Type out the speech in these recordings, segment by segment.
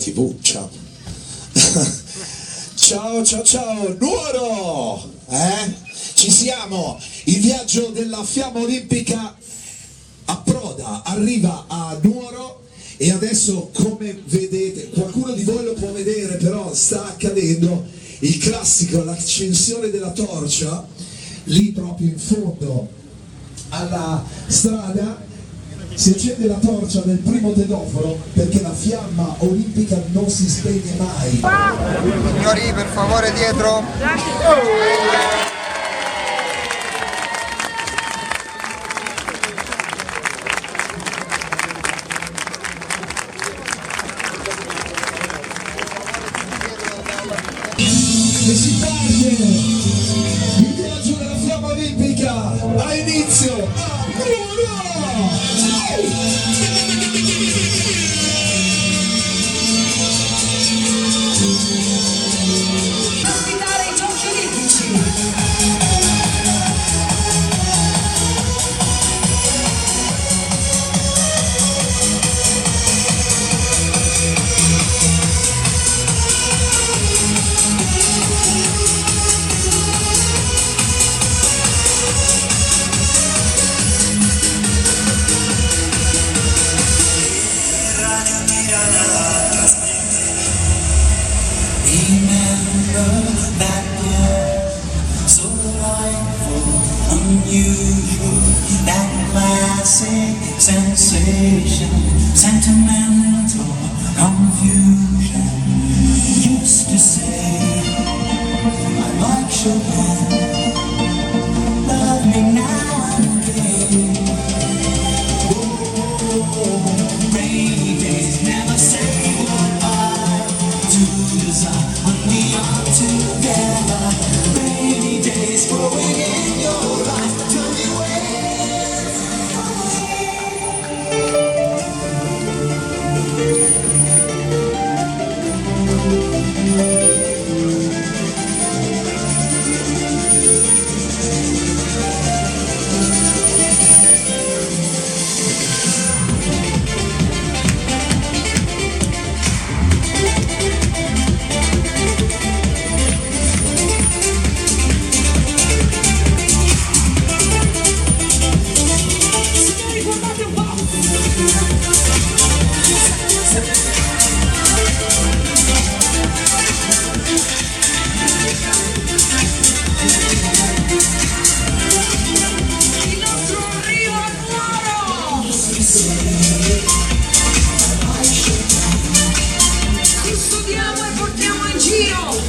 TV, ciao. Ciao, ciao, ciao, Nuoro! Ci siamo! Il viaggio della Fiamma Olimpica approda, arriva a Nuoro e adesso, come vedete, qualcuno di voi lo può vedere, però sta accadendo il classico, l'accensione della torcia, lì proprio in fondo alla strada. Si accende la torcia del primo tedoforo perché la fiamma olimpica non si spegne mai. Signori, per favore, dietro. E si parte! Il viaggio della fiamma olimpica ha inizio a Nuoro! Ospitare i Giochi Olimpici. Remember that year, so delightful, unusual, that classic sensation, sentimental confusion. Used to say, I like Chopin, love me now and again. Oh, rainy days never say goodbye to desire. When we are together, rainy days growing in your life. Tell me Custodiamo e portiamo in giro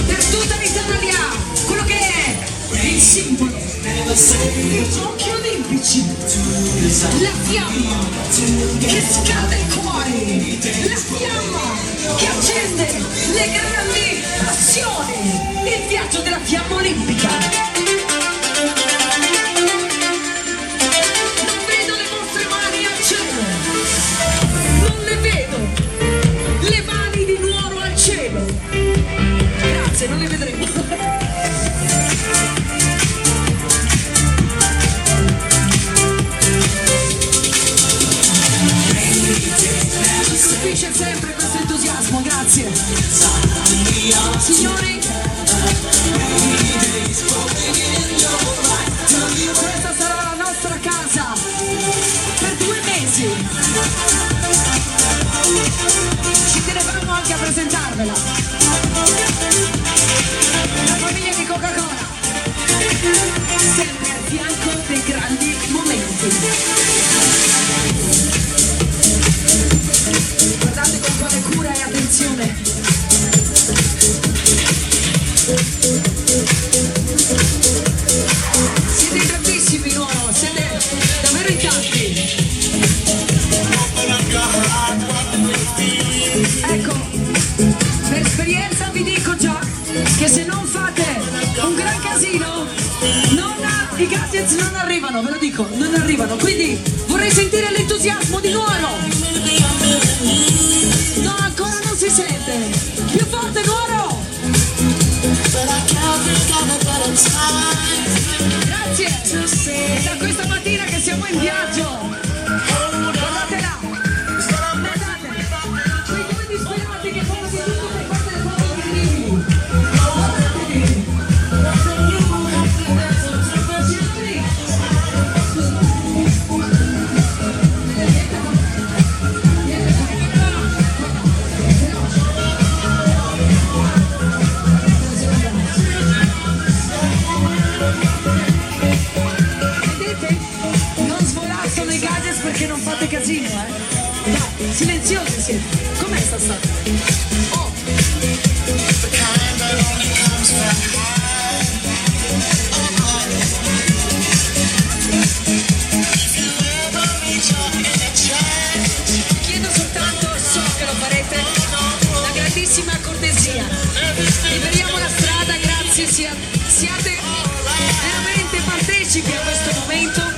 per tutta l'Italia quello che è il simbolo dei Giochi Olimpici, la fiamma che scalda il cuore, la fiamma che accende le grandi passioni, il viaggio della fiamma olimpica. Grazie, non le vedremo. Capisce sempre questo entusiasmo, grazie. Signori, questa sarà la nostra casa per 2 mesi. Ci tenevamo anche a presentarvela. La famiglia di Coca-Cola, sempre al fianco dei grandi momenti. Guardate con quale cura e attenzione. Siete tantissimi loro, siete davvero in tanti. Ecco, per esperienza vi dico già che se non fate un gran casino i gadgets non arrivano, ve lo dico, non arrivano, quindi vorrei sentire l'entusiasmo di Nuoro. No, ancora non si sente, più forte Nuoro. Grazie, è da questa mattina che siamo in viaggio. Guardate là, guardate, quei 2 Fate casino, Dai, silenziosi siete. Com'è sta storia? Oh. Chiedo soltanto, so che lo farete, la grandissima cortesia. Liberiamo la strada, grazie, siate veramente partecipi a questo momento.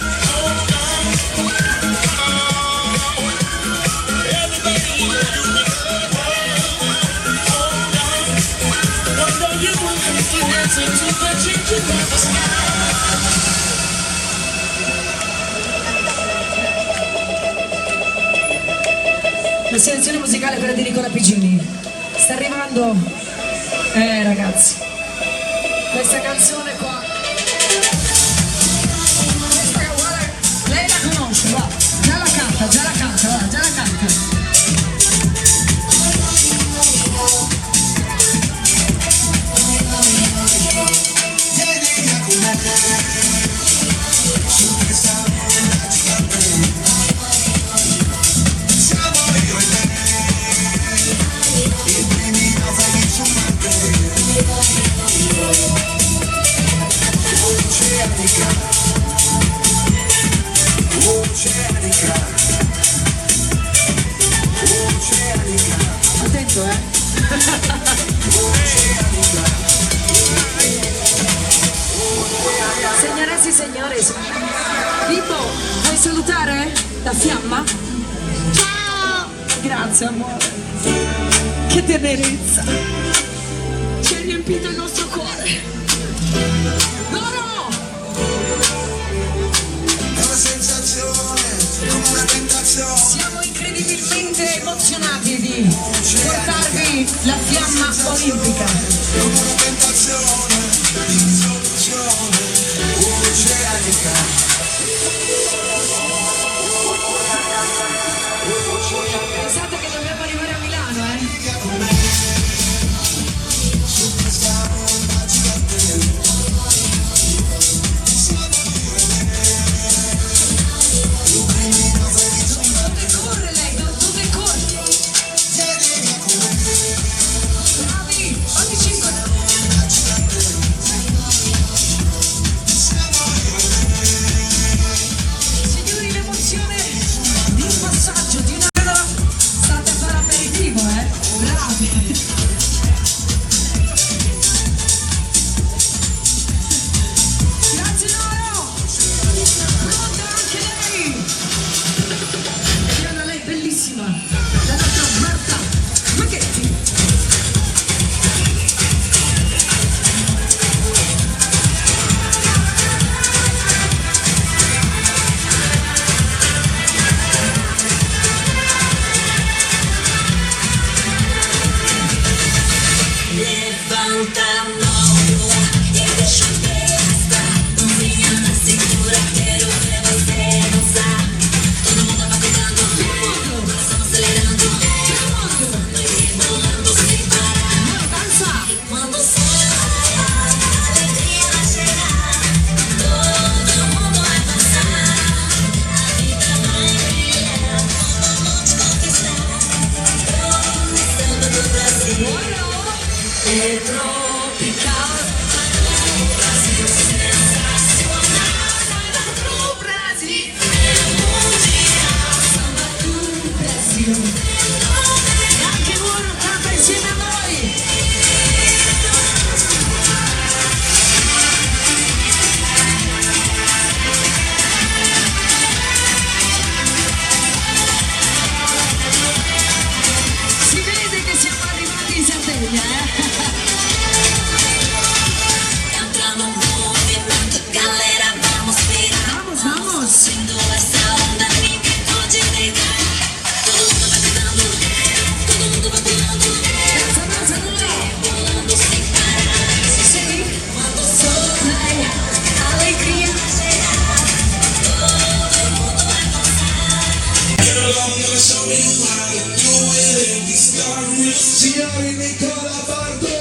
La selezione musicale è quella di Nicola Pigini. Sta arrivando, ragazzi, questa canzone qua. Guarda, lei la conosce, va, già la canta, va, già la canta. Attento, Signoresse e signori, Pippo, vuoi salutare la fiamma? Ciao! Grazie amore, che tenerezza, ci hai riempito il nostro cuore. Loro! È una sensazione, come una tentazione. Siamo incredibilmente emozionati di portarvi la fiamma olimpica. Come una tentazione, di soluzione oceanica. Pensate che dobbiamo arrivare a Milano, Su questa onda gigante. Dove corre lei? Dove corre? Bravi! Ogni 5. Signori, l'emozione di un passaggio, di una... State a fare aperitivo, Bravi! Grazie Noro! Pronta anche lei! Vediamo lei, bellissima! La nostra Marta Maghetti! Levanta a mão e deixa a festa. Mãozinha na cintura, quero ver você dançar. Todo mundo batendo, coração acelerando, dançando e rebolando sem parar. Danza! E quando o som raiar, a alegria vai chegar. Todo mundo vai dançar, a vida vai brilhar. Todo mundo conquistar. Samba do Brasil. É tropical. Brasil sensacional. Samba do Brasil. É mundial. Samba do Brasil. E anche Nuoro canta insieme a noi! Si vede che siamo arrivati in Sardegna, Entra no movimento, galera, vamos pirar. Vamos! Sendo essa onda, ninguém pode negar. Todo mundo vai cantando, todo mundo vai pulando, Danza, pulando sem parar. Sì! Quando o sol raiar, a alegria vai chegar. Todo mundo vai dançar. Signori, Nicola Pardo!